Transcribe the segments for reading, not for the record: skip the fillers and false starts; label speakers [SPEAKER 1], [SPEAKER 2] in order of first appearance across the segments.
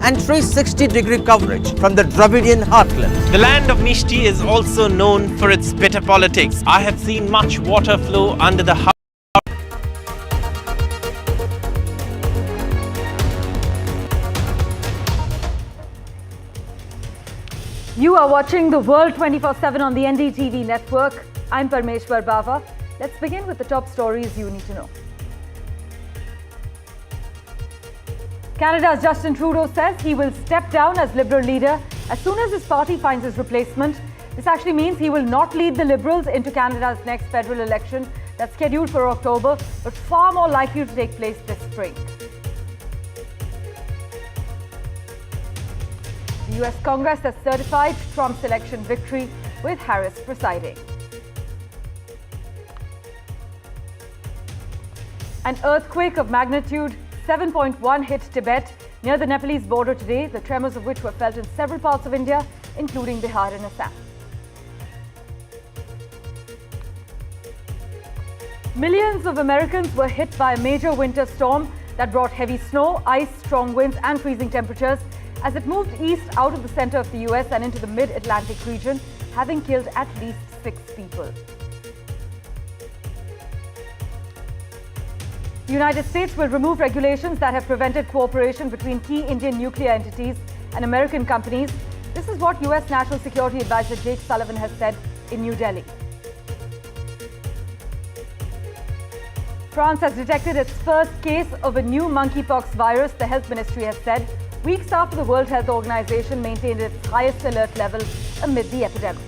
[SPEAKER 1] and 360-degree coverage from the Dravidian heartland.
[SPEAKER 2] The land of Mishti is also known for its bitter politics. I have seen much water flow under the house.
[SPEAKER 3] You are watching The World 24/7 on the NDTV network. I'm Parmeshwar Bava. Let's begin with the top stories you need to know. Canada's Justin Trudeau says he will step down as Liberal leader as soon as his party finds his replacement. This actually means he will not lead the Liberals into Canada's next federal election that's scheduled for October, but far more likely to take place this spring. The US Congress has certified Trump's election victory, with Harris presiding. An earthquake of magnitude 7.1 hit Tibet near the Nepalese border today, the tremors of which were felt in several parts of India, including Bihar and Assam. Millions of Americans were hit by a major winter storm that brought heavy snow, ice, strong winds and freezing temperatures as it moved east out of the center of the US and into the mid-Atlantic region, having killed at least 6 people. The United States will remove regulations that have prevented cooperation between key Indian nuclear entities and American companies. This is what US National Security Advisor Jake Sullivan has said in New Delhi. France has detected its first case of a new monkeypox virus, the health ministry has said, weeks after the World Health Organization maintained its highest alert level amid the epidemic.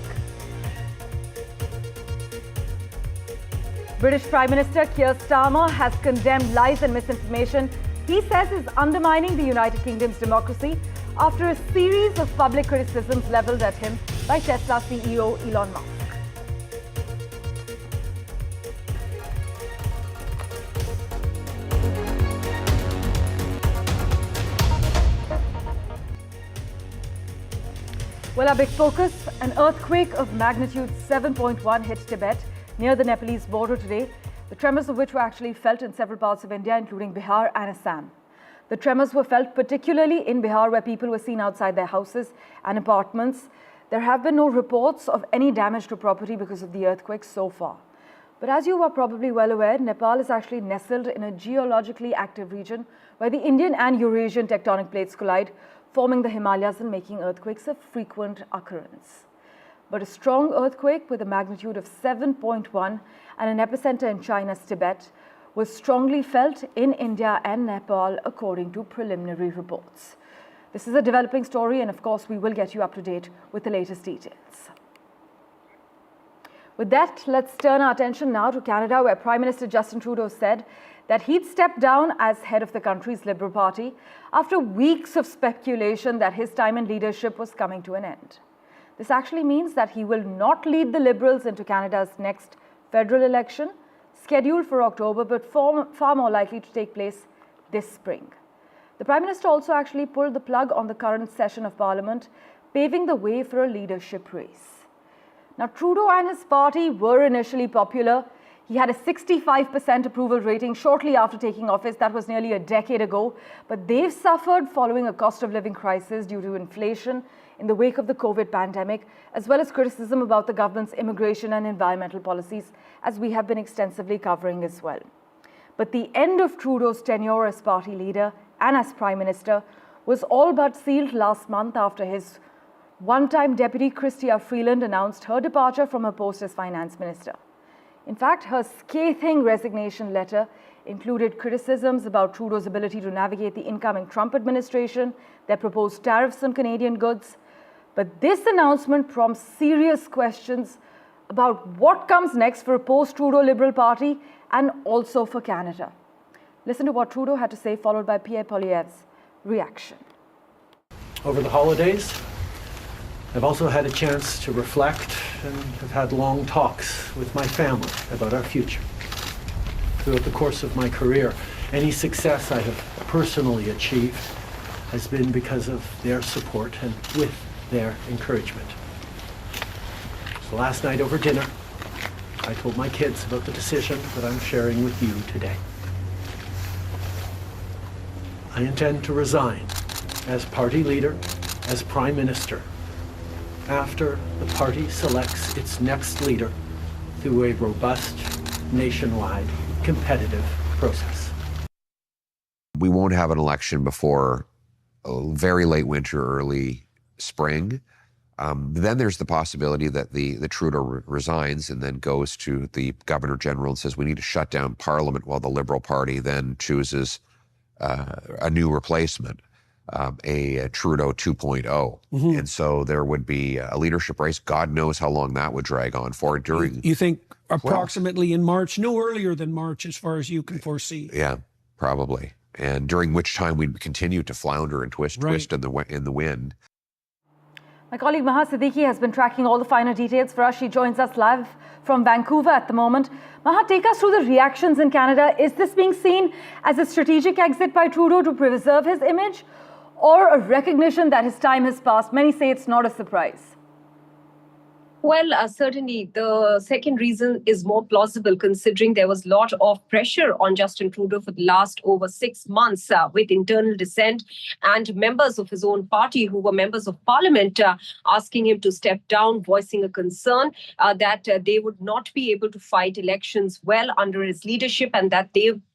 [SPEAKER 3] British Prime Minister Keir Starmer has condemned lies and misinformation he says is undermining the United Kingdom's democracy after a series of public criticisms levelled at him by Tesla CEO Elon Musk. Well, our big focus, an earthquake of magnitude 7.1 hit Tibet near the Nepalese border today, the tremors of which were actually felt in several parts of India, including Bihar and Assam. The tremors were felt particularly in Bihar, where people were seen outside their houses and apartments. There have been no reports of any damage to property because of the earthquake so far. But as you are probably well aware, Nepal is actually nestled in a geologically active region where the Indian and Eurasian tectonic plates collide, forming the Himalayas and making earthquakes a frequent occurrence. But a strong earthquake with a magnitude of 7.1 and an epicenter in China's Tibet was strongly felt in India and Nepal, according to preliminary reports. This is a developing story, and of course, we will get you up to date with the latest details. With that, let's turn our attention now to Canada, where Prime Minister Justin Trudeau said that he'd step down as head of the country's Liberal Party after weeks of speculation that his time in leadership was coming to an end. This actually means that he will not lead the Liberals into Canada's next federal election, scheduled for October, but far more likely to take place this spring. The Prime Minister also actually pulled the plug on the current session of Parliament, paving the way for a leadership race. Now, Trudeau and his party were initially popular. He had a 65% approval rating shortly after taking office. That was nearly a decade ago. But they've suffered following a cost of living crisis due to inflation in the wake of the COVID pandemic, as well as criticism about the government's immigration and environmental policies, as we have been extensively covering as well. But the end of Trudeau's tenure as party leader and as Prime Minister was all but sealed last month after his one-time deputy Chrystia Freeland announced her departure from her post as Finance Minister. In fact, her scathing resignation letter included criticisms about Trudeau's ability to navigate the incoming Trump administration, their proposed tariffs on Canadian goods. But this announcement prompts serious questions about what comes next for a post-Trudeau Liberal Party and also for Canada. Listen to what Trudeau had to say, followed by Pierre Poilievre's reaction.
[SPEAKER 4] Over the holidays, I've also had a chance to reflect and have had long talks with my family about our future. Throughout the course of my career, any success I have personally achieved has been because of their support and with their encouragement. So last night over dinner, I told my kids about the decision that I'm sharing with you today. I intend to resign as party leader, as prime minister, after the party selects its next leader through a robust, nationwide, competitive process.
[SPEAKER 5] We won't have an election before very late winter, early spring. Then there's the possibility that the Trudeau resigns and then goes to the Governor General and says we need to shut down Parliament, while the Liberal Party then chooses a new replacement, a Trudeau 2.0. And so there would be a leadership race. God knows how long that would drag on for.
[SPEAKER 6] You think approximately in March, no earlier than March as far as you can foresee?
[SPEAKER 5] Yeah, probably. And during which time we'd continue to flounder and twist in the wind.
[SPEAKER 3] My colleague Maha Siddiqui has been tracking all the finer details for us. She joins us live from Vancouver at the moment. Maha, take us through the reactions in Canada. Is this being seen as a strategic exit by Trudeau to preserve his image, or a recognition that his time has passed? Many say it's not a surprise.
[SPEAKER 7] Well, certainly the second reason is more plausible, considering there was a lot of pressure on Justin Trudeau for the last over 6 months with internal dissent and members of his own party who were members of parliament asking him to step down, voicing a concern that they would not be able to fight elections well under his leadership, and that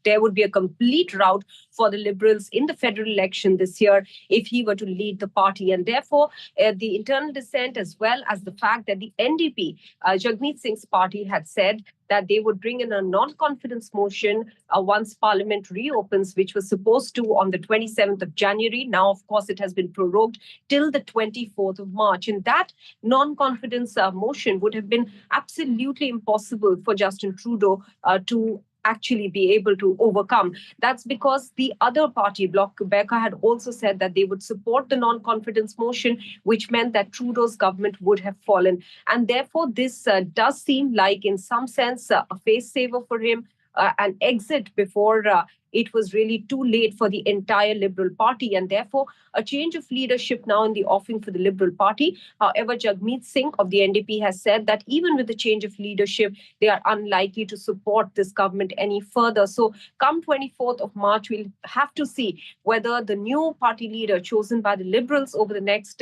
[SPEAKER 7] there would be a complete rout for the Liberals in the federal election this year if he were to lead the party. And therefore, the internal dissent, as well as the fact that the NDP, Jagmeet Singh's party, had said that they would bring in a non-confidence motion once Parliament reopens, which was supposed to on the 27th of January. Now, of course, it has been prorogued till the 24th of March. And that non-confidence motion would have been absolutely impossible for Justin Trudeau to actually be able to overcome. That's because the other party, Bloc Québécois, had also said that they would support the non-confidence motion, which meant that Trudeau's government would have fallen. And therefore, this does seem like, in some sense, a face saver for him, an exit before it was really too late for the entire Liberal Party, and therefore a change of leadership now in the offing for the Liberal Party. However, Jagmeet Singh of the NDP has said that even with the change of leadership, they are unlikely to support this government any further. So come 24th of March, we'll have to see whether the new party leader chosen by the Liberals over the next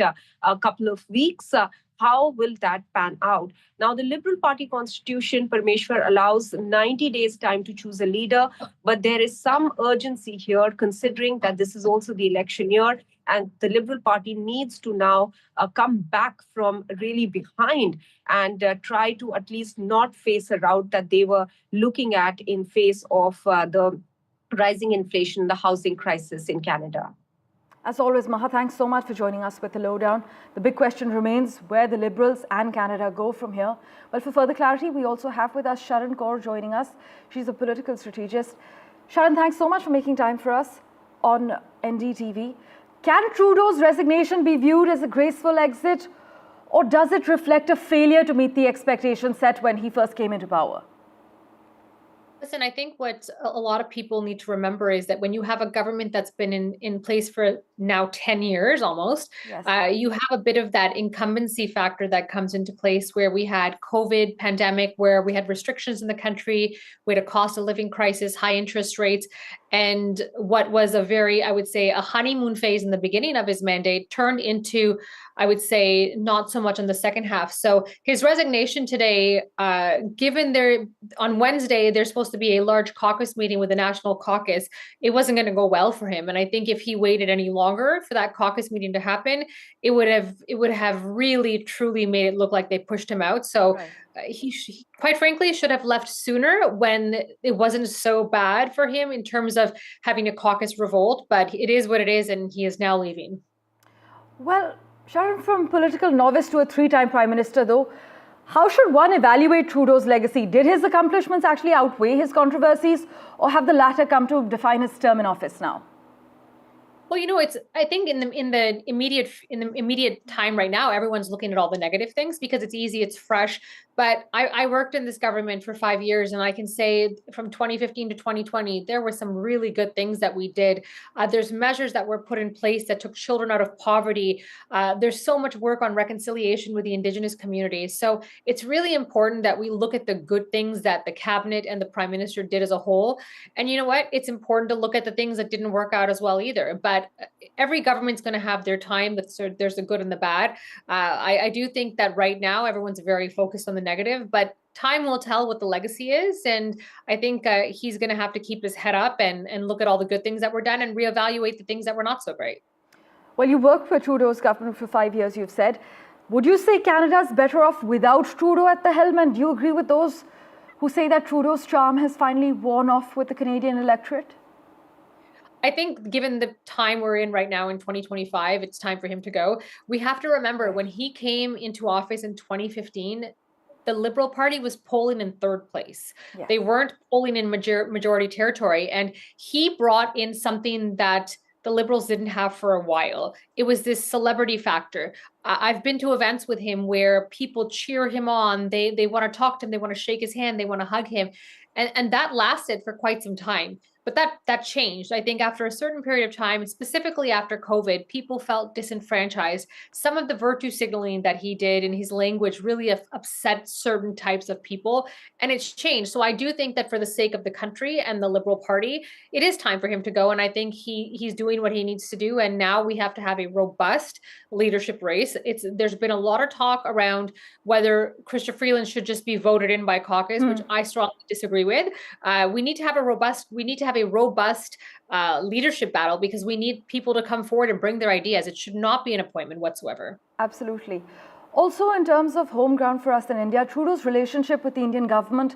[SPEAKER 7] couple of weeks, how will that pan out? Now, the Liberal Party constitution, Parmeshwar, allows 90 days time to choose a leader, but there is some urgency here, considering that this is also the election year, and the Liberal Party needs to now come back from really behind and try to at least not face a rout that they were looking at in face of the rising inflation, the housing crisis in Canada.
[SPEAKER 3] As always, Maha, thanks so much for joining us with the lowdown. The big question remains where the Liberals and Canada go from here. Well, for further clarity, we also have with us Sharon Kaur joining us. She's a political strategist. Sharon, thanks so much for making time for us on NDTV. Can Trudeau's resignation be viewed as a graceful exit, or does it reflect a failure to meet the expectations set when he first came into power?
[SPEAKER 8] Listen, I think what a lot of people need to remember is that when you have a government that's been in place for now 10 years almost, yes, you have a bit of that incumbency factor that comes into place, where we had COVID pandemic, where we had restrictions in the country, we had a cost of living crisis, high interest rates, and what was a very, I would say, a honeymoon phase in the beginning of his mandate turned into, I would say, not so much in the second half. So his resignation today, given on Wednesday, there's supposed to be a large caucus meeting with the National Caucus, it wasn't going to go well for him. And I think if he waited any longer for that caucus meeting to happen, it would have really, truly made it look like they pushed him out. So right. He quite frankly should have left sooner, when it wasn't so bad for him in terms of having a caucus revolt. But it is what it is, and he is now leaving.
[SPEAKER 3] Well, Sharon, from political novice to a three-time Prime Minister, though, how should one evaluate Trudeau's legacy? Did his accomplishments actually outweigh his controversies, or have the latter come to define his term in office now?
[SPEAKER 8] Well, I think in the immediate time right now, everyone's looking at all the negative things because it's easy, it's fresh. But I worked in this government for 5 years, and I can say from 2015 to 2020, there were some really good things that we did. There's measures that were put in place that took children out of poverty. There's so much work on reconciliation with the Indigenous communities. So it's really important that we look at the good things that the cabinet and the Prime Minister did as a whole. And you know what? It's important to look at the things that didn't work out as well either. But that every government's going to have their time, but there's the good and the bad. I do think that right now everyone's very focused on the negative, but time will tell what the legacy is. And I think he's going to have to keep his head up and look at all the good things that were done and reevaluate the things that were not so great.
[SPEAKER 3] Well, you worked for Trudeau's government for 5 years, you've said. Would you say Canada's better off without Trudeau at the helm? And do you agree with those who say that Trudeau's charm has finally worn off with the Canadian electorate?
[SPEAKER 8] I think given the time we're in right now in 2025, it's time for him to go. We have to remember when he came into office in 2015, the Liberal Party was polling in third place. Yeah. They weren't polling in majority territory. And he brought in something that the Liberals didn't have for a while. It was this celebrity factor. I've been to events with him where people cheer him on. They want to talk to him. They want to shake his hand. They want to hug him. And that lasted for quite some time. But that changed. I think after a certain period of time, specifically after COVID, people felt disenfranchised. Some of the virtue signaling that he did in his language really upset certain types of people, and it's changed. So I do think that for the sake of the country and the Liberal Party, it is time for him to go. And I think he's doing what he needs to do. And now we have to have a robust leadership race. There's been a lot of talk around whether Chrystia Freeland should just be voted in by caucus, which I strongly disagree with. We need to have a robust leadership battle because we need people to come forward and bring their ideas. It should not be an appointment whatsoever.
[SPEAKER 3] Absolutely. Also, in terms of home ground for us in India, Trudeau's relationship with the Indian government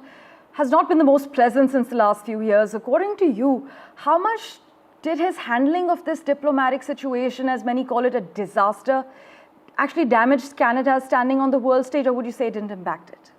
[SPEAKER 3] has not been the most pleasant since the last few years. According to you, how much did his handling of this diplomatic situation, as many call it a disaster, actually damage Canada's standing on the world stage, or would you say it didn't impact it?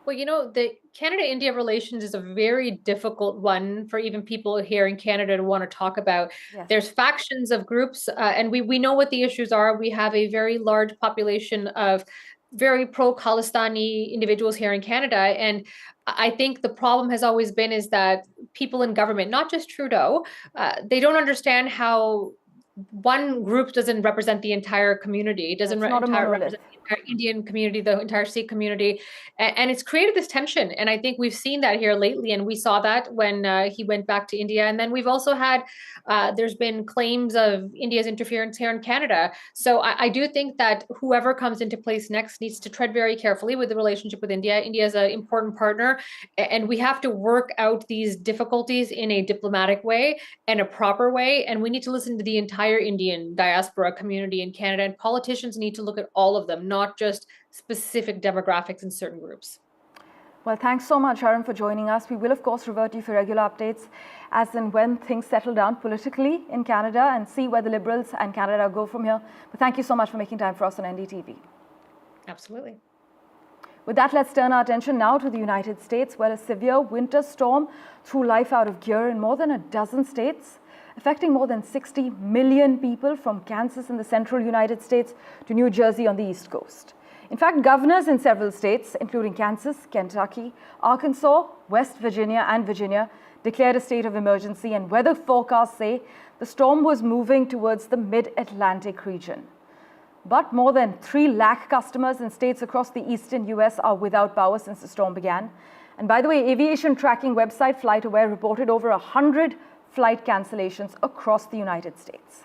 [SPEAKER 8] Well, the Canada-India relations is a very difficult one for even people here in Canada to want to talk about. Yes. There's factions of groups, and we know what the issues are. We have a very large population of very pro-Khalistani individuals here in Canada. And I think the problem has always been is that people in government, not just Trudeau, they don't understand how one group doesn't represent the entire community, doesn't represent the entire Indian community, the entire Sikh community. And it's created this tension. And I think we've seen that here lately. And we saw that when he went back to India. And then we've also had, there's been claims of India's interference here in Canada. So I do think that whoever comes into place next needs to tread very carefully with the relationship with India. India is an important partner. And we have to work out these difficulties in a diplomatic way and a proper way. And we need to listen to the entire Indian diaspora community in Canada. And politicians need to look at all of them, not just specific demographics in certain groups.
[SPEAKER 3] Well, thanks so much, Arun, for joining us. We will, of course, revert to you for regular updates as and when things settle down politically in Canada and see where the Liberals and Canada go from here. But thank you so much for making time for us on NDTV.
[SPEAKER 8] Absolutely.
[SPEAKER 3] With that, let's turn our attention now to the United States, where a severe winter storm threw life out of gear in more than a dozen states, affecting more than 60 million people from Kansas in the central United States to New Jersey on the East Coast. In fact, governors in several states, including Kansas, Kentucky, Arkansas, West Virginia, and Virginia, declared a state of emergency, and weather forecasts say the storm was moving towards the mid-Atlantic region. But more than 3 lakh customers in states across the eastern US are without power since the storm began. And by the way, aviation tracking website FlightAware reported over 100 flight cancellations across the United States.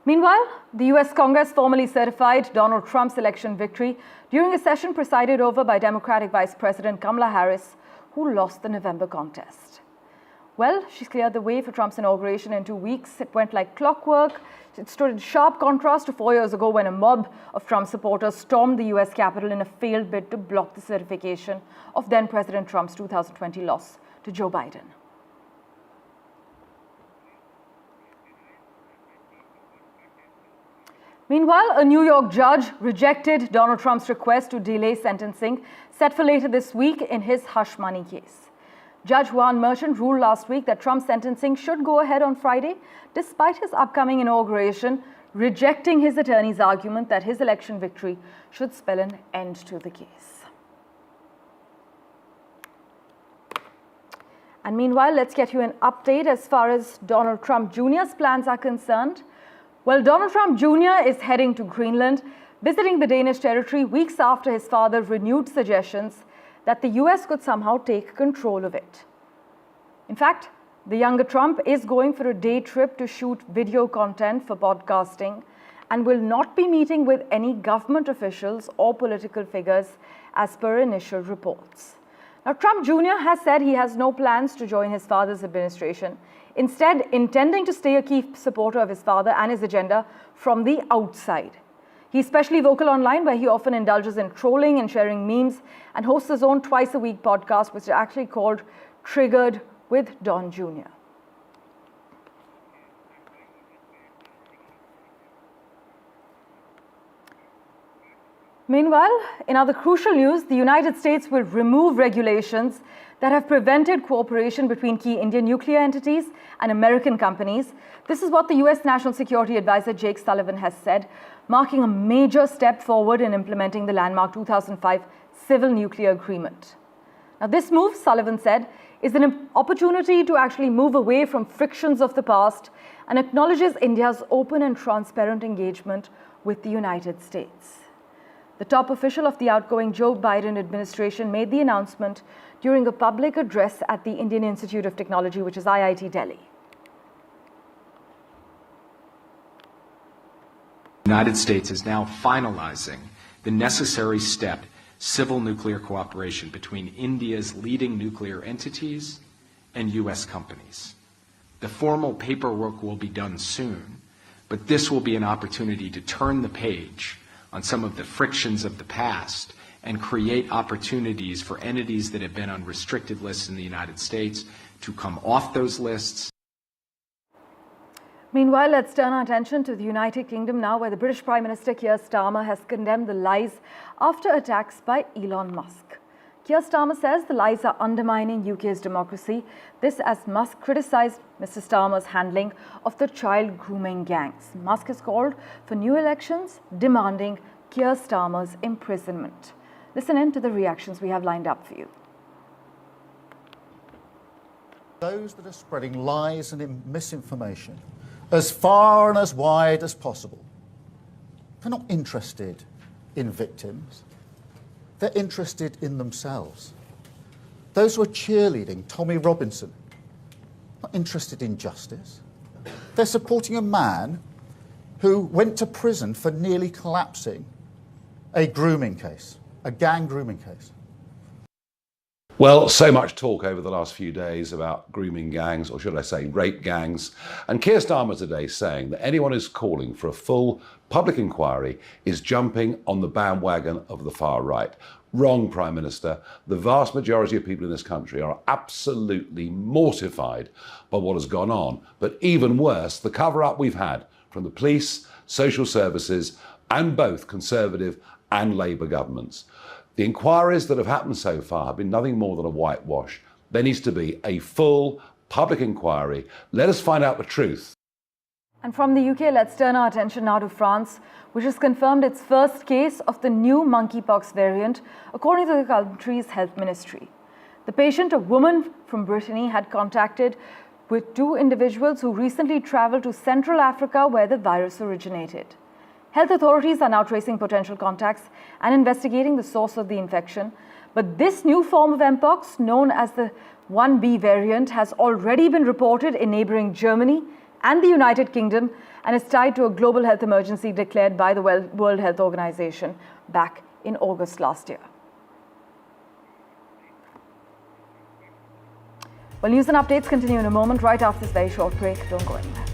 [SPEAKER 3] Meanwhile, the US Congress formally certified Donald Trump's election victory during a session presided over by Democratic Vice President Kamala Harris, who lost the November contest. Well, she's cleared the way for Trump's inauguration in 2 weeks. It went like clockwork. It stood in sharp contrast to 4 years ago when a mob of Trump supporters stormed the US Capitol in a failed bid to block the certification of then-President Trump's 2020 loss to Joe Biden. Meanwhile, a New York judge rejected Donald Trump's request to delay sentencing set for later this week in his hush money case. Judge Juan Merchant ruled last week that Trump's sentencing should go ahead on Friday, despite his upcoming inauguration, rejecting his attorney's argument that his election victory should spell an end to the case. And meanwhile, let's get you an update as far as Donald Trump Jr.'s plans are concerned. Well, Donald Trump Jr. is heading to Greenland, visiting the Danish territory weeks after his father renewed suggestions that the US could somehow take control of it. In fact, the younger Trump is going for a day trip to shoot video content for podcasting and will not be meeting with any government officials or political figures as per initial reports. Now, Trump Jr. has said he has no plans to join his father's administration, instead intending to stay a key supporter of his father and his agenda from the outside. He's especially vocal online, where he often indulges in trolling and sharing memes, and hosts his own twice-a-week podcast, which is actually called Triggered with Don Jr. Meanwhile, in other crucial news, the United States will remove regulations that have prevented cooperation between key Indian nuclear entities and American companies. This is what the US National Security Advisor Jake Sullivan has said, marking a major step forward in implementing the landmark 2005 Civil Nuclear Agreement. Now, this move, Sullivan said, is an opportunity to actually move away from frictions of the past and acknowledges India's open and transparent engagement with the United States. The top official of the outgoing Joe Biden administration made the announcement during a public address at the Indian Institute of Technology, which is IIT Delhi.
[SPEAKER 9] The United States is now finalizing the necessary step, civil nuclear cooperation between India's leading nuclear entities and U.S. companies. The formal paperwork will be done soon, but this will be an opportunity to turn the page on some of the frictions of the past and create opportunities for entities that have been on restricted lists in the United States to come off those lists.
[SPEAKER 3] Meanwhile, let's turn our attention to the United Kingdom now, where the British Prime Minister Keir Starmer has condemned the lies after attacks by Elon Musk. Keir Starmer says the lies are undermining UK's democracy. This as Musk criticised Mr. Starmer's handling of the child grooming gangs. Musk has called for new elections, demanding Keir Starmer's imprisonment. Listen in to the reactions we have lined up for you.
[SPEAKER 10] Those that are spreading lies and misinformation as far and as wide as possible, they're not interested in victims. They're interested in themselves. Those who are cheerleading Tommy Robinson, not interested in justice. They're supporting a man who went to prison for nearly collapsing a grooming case, a gang grooming case.
[SPEAKER 11] Well, so much talk over the last few days about grooming gangs, or should I say rape gangs. And Keir Starmer today saying that anyone who's calling for a full public inquiry is jumping on the bandwagon of the far right. Wrong, Prime Minister. The vast majority of people in this country are absolutely mortified by what has gone on. But even worse, the cover-up we've had from the police, social services, and both Conservative and Labour governments. The inquiries that have happened so far have been nothing more than a whitewash. There needs to be a full public inquiry. Let us find out the truth.
[SPEAKER 3] And from the UK, let's turn our attention now to France, which has confirmed its first case of the new monkeypox variant, according to the country's health ministry. The patient, a woman from Brittany, had contacted with two individuals who recently travelled to Central Africa, where the virus originated. Health authorities are now tracing potential contacts and investigating the source of the infection. But this new form of Mpox, known as the 1B variant, has already been reported in neighbouring Germany and the United Kingdom, and is tied to a global health emergency declared by the World Health Organization back in August last year. Well, news and updates continue in a moment, right after this very short break. Don't go anywhere.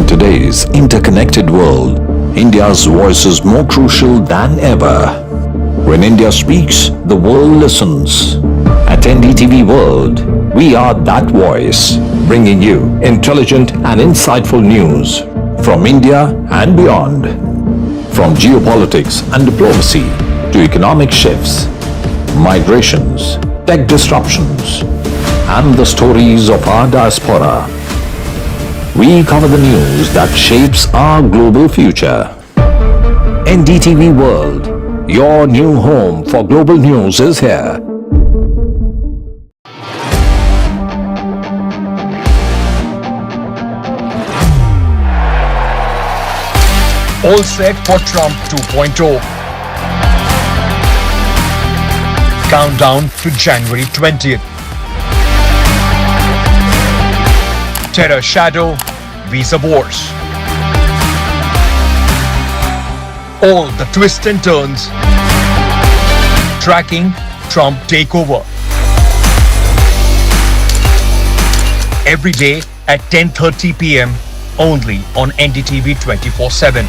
[SPEAKER 12] Today's interconnected world, India's voice is more crucial than ever. When India speaks, the world listens. At NDTV World, we are that voice, bringing you intelligent and insightful news from India and beyond. From geopolitics and diplomacy to economic shifts, migrations, tech disruptions, and the stories of our diaspora. We cover the news that shapes our global future. NDTV World, your new home for global news is here.
[SPEAKER 13] All set for Trump 2.0. Countdown to January 20th. Terror shadow, visa wars. All the twists and turns. Tracking Trump takeover. Every day at 10:30 p.m. only on NDTV 24/7.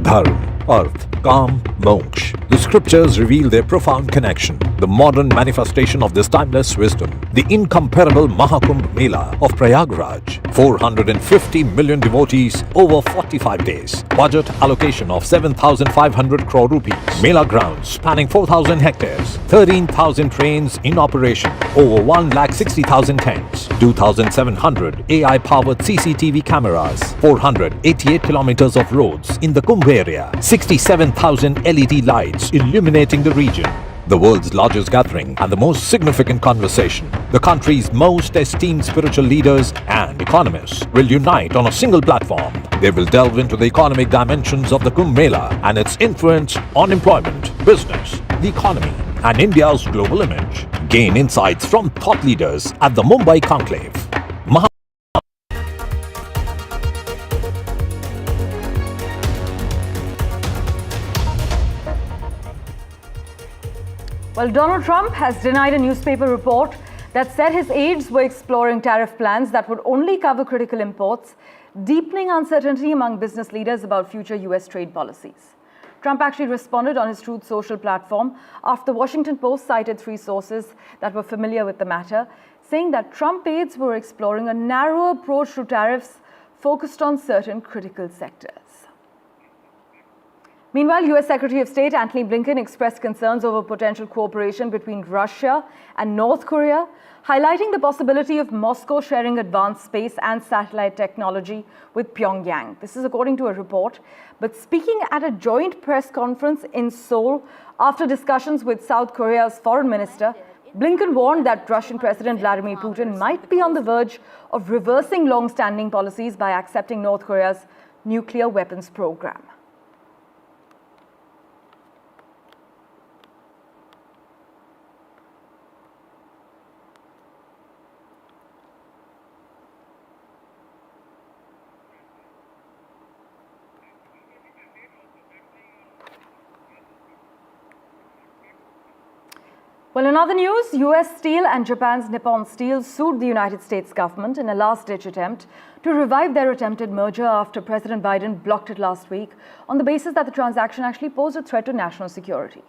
[SPEAKER 12] Dharma, Earth, Kam, Moksha. The scriptures reveal their profound connection. The modern manifestation of this timeless wisdom. The incomparable Mahakumbh Mela of Prayagraj. 450 million devotees over 45 days. Budget allocation of 7,500 crore rupees. Mela grounds spanning 4,000 hectares. 13,000 trains in operation. Over 1,60,000 tents. 2,700 AI-powered CCTV cameras. 488 kilometers of roads in the Kumbh area. 67,000 LED lights illuminating the region. The world's largest gathering and the most significant conversation. The country's most esteemed spiritual leaders and economists will unite on a single platform. They will delve into the economic dimensions of the Kumbh Mela and its influence on employment, business, the economy, and India's global image. Gain insights from thought leaders at the Mumbai Conclave.
[SPEAKER 3] Well, Donald Trump has denied a newspaper report that said his aides were exploring tariff plans that would only cover critical imports, deepening uncertainty among business leaders about future US trade policies. Trump actually responded on his Truth Social platform after the Washington Post cited 3 sources that were familiar with the matter, saying that Trump aides were exploring a narrow approach to tariffs focused on certain critical sectors. Meanwhile, US Secretary of State Antony Blinken expressed concerns over potential cooperation between Russia and North Korea, highlighting the possibility of Moscow sharing advanced space and satellite technology with Pyongyang. This is according to a report. But speaking at a joint press conference in Seoul after discussions with South Korea's foreign minister, Blinken warned that Russian President Vladimir Putin might be on the verge of reversing long-standing policies by accepting North Korea's nuclear weapons program. Well, in other news, US Steel and Japan's Nippon Steel sued the United States government in a last-ditch attempt to revive their attempted merger after President Biden blocked it last week on the basis that the transaction actually posed a threat to national security.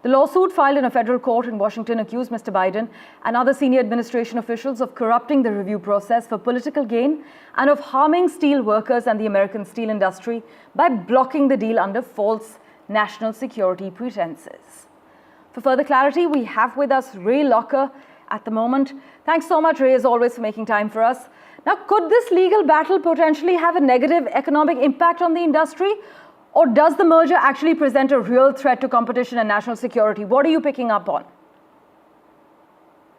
[SPEAKER 3] The lawsuit filed in a federal court in Washington accused Mr. Biden and other senior administration officials of corrupting the review process for political gain and of harming steel workers and the American steel industry by blocking the deal under false national security pretenses. For further clarity, we have with us Ray Locker at the moment. Thanks so much, Ray, as always, for making time for us. Now, could this legal battle potentially have a negative economic impact on the industry? Or does the merger actually present a real threat to competition and national security? What are you picking up on?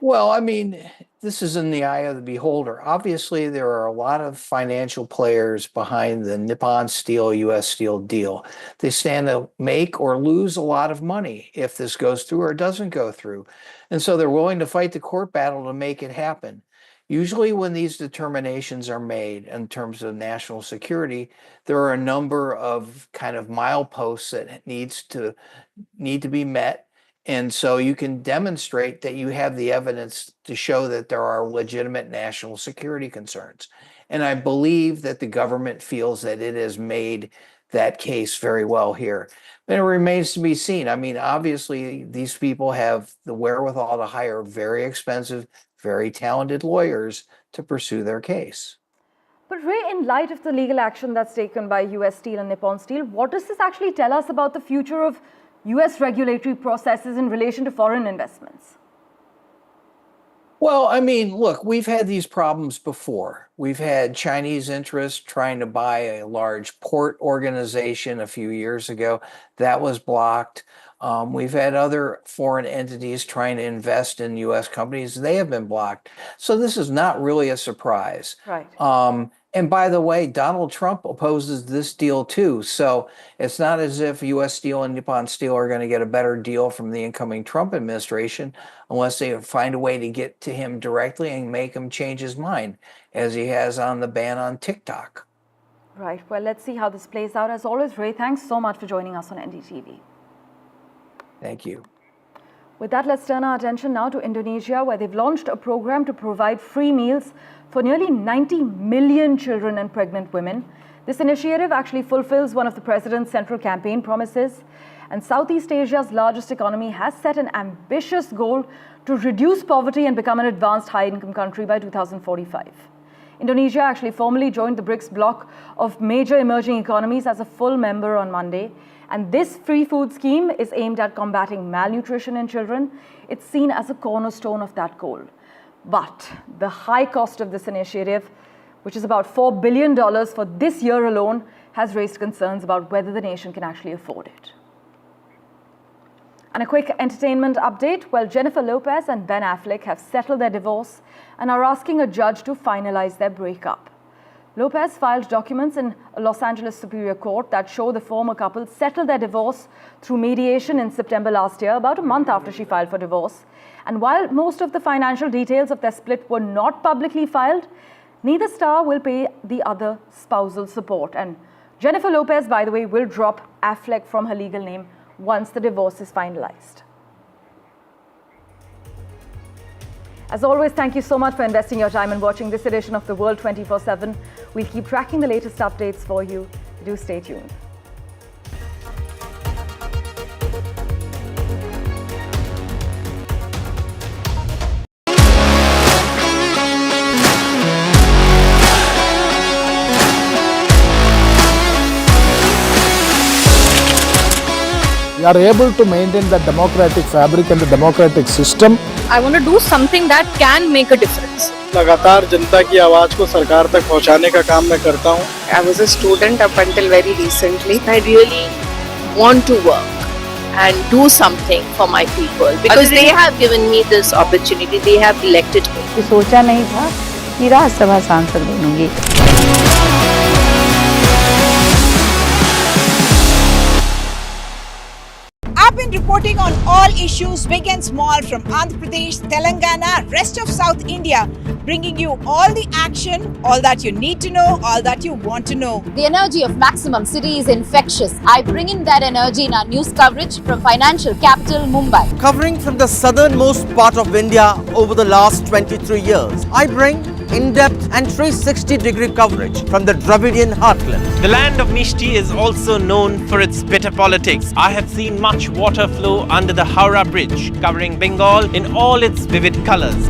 [SPEAKER 14] Well, I mean, this is in the eye of the beholder. Obviously, there are a lot of financial players behind the Nippon Steel, US Steel deal. They stand to make or lose a lot of money if this goes through or doesn't go through. And so they're willing to fight the court battle to make it happen. Usually when these determinations are made in terms of national security, there are a number of kind of mileposts that need to be met. And so you can demonstrate that you have the evidence to show that there are legitimate national security concerns. And I believe that the government feels that it has made that case very well here. And it remains to be seen. I mean, obviously, these people have the wherewithal to hire very expensive, very talented lawyers to pursue their case.
[SPEAKER 3] But Ray, in light of the legal action that's taken by US Steel and Nippon Steel, what does this actually tell us about the future of US regulatory processes in relation to foreign investments?
[SPEAKER 14] Well, I mean, look, we've had these problems before. We've had Chinese interests trying to buy a large port organization a few years ago. That was blocked. We've had other foreign entities trying to invest in U.S. companies. They have been blocked. So this is not really a surprise.
[SPEAKER 3] Right.
[SPEAKER 14] And by the way, Donald Trump opposes this deal too. So it's not as if U.S. Steel and Nippon Steel are going to get a better deal from the incoming Trump administration unless they find a way to get to him directly and make him change his mind, as he has on the ban on TikTok.
[SPEAKER 3] Right. Well, let's see how this plays out. As always, Ray, thanks so much for joining us on NDTV.
[SPEAKER 14] Thank you.
[SPEAKER 3] With that, let's turn our attention now to Indonesia, where they've launched a program to provide free meals for nearly 90 million children and pregnant women. This initiative actually fulfills one of the president's central campaign promises. And Southeast Asia's largest economy has set an ambitious goal to reduce poverty and become an advanced high-income country by 2045. Indonesia actually formally joined the BRICS bloc of major emerging economies as a full member on Monday. And this free food scheme is aimed at combating malnutrition in children. It's seen as a cornerstone of that goal. But the high cost of this initiative, which is about $4 billion for this year alone, has raised concerns about whether the nation can actually afford it. And a quick entertainment update. Well, Jennifer Lopez and Ben Affleck have settled their divorce and are asking a judge to finalize their breakup. Lopez filed documents in a Los Angeles Superior Court that show the former couple settled their divorce through mediation in September last year, about a month after she filed for divorce. And while most of the financial details of their split were not publicly filed, neither star will pay the other spousal support. And Jennifer Lopez, by the way, will drop Affleck from her legal name once the divorce is finalized. As always, thank you so much for investing your time in watching this edition of The World 24/7. We'll keep tracking the latest updates for you. Do stay tuned.
[SPEAKER 15] We are able to maintain the democratic fabric and the democratic system.
[SPEAKER 16] I want to do something that can make a difference.
[SPEAKER 15] लगातार जनता की आवाज को सरकार तक पहुंचाने का काम मैं करता हूं.
[SPEAKER 16] I was a student up until very recently. I really want to work and do something for my people because they have given me this opportunity. They have elected me.
[SPEAKER 17] सोचा नहीं था कि राज्यसभा सांसद बनूंगी.
[SPEAKER 18] I've been reporting on all issues, big and small, from Andhra Pradesh, Telangana, rest of South India, bringing you all the action, all that you need to know, all that you want to know.
[SPEAKER 19] The energy of Maximum City is infectious. I bring in that energy in our news coverage from financial capital, Mumbai.
[SPEAKER 1] Covering from the southernmost part of India over the last 23 years, I bring in-depth and 360-degree coverage from the Dravidian heartland.
[SPEAKER 2] The land of Mishti is also known for its bitter politics. I have seen much water flow under the Howrah Bridge, covering Bengal in all its vivid colors.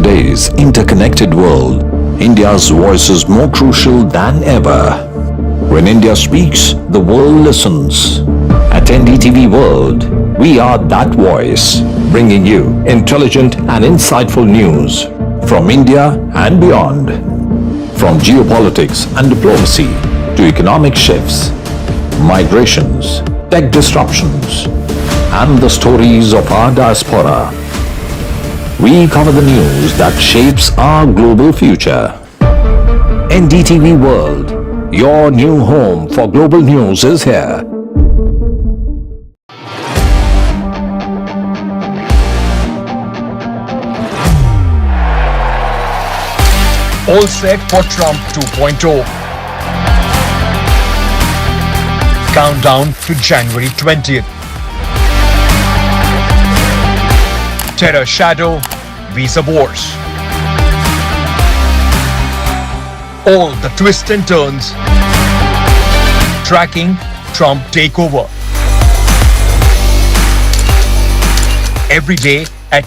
[SPEAKER 12] today's interconnected world, India's voice is more crucial than ever. When India speaks, the world listens. At NDTV World, we are that voice, bringing you intelligent and insightful news from India and beyond. From geopolitics and diplomacy to economic shifts, migrations, tech disruptions, and the stories of our diaspora. We cover the news that shapes our global future. NDTV World, your new home for global news, is here.
[SPEAKER 13] All set for Trump 2.0. Countdown to January 20th. Terror shadow, visa wars. All the twists and turns. Tracking Trump takeover. Every day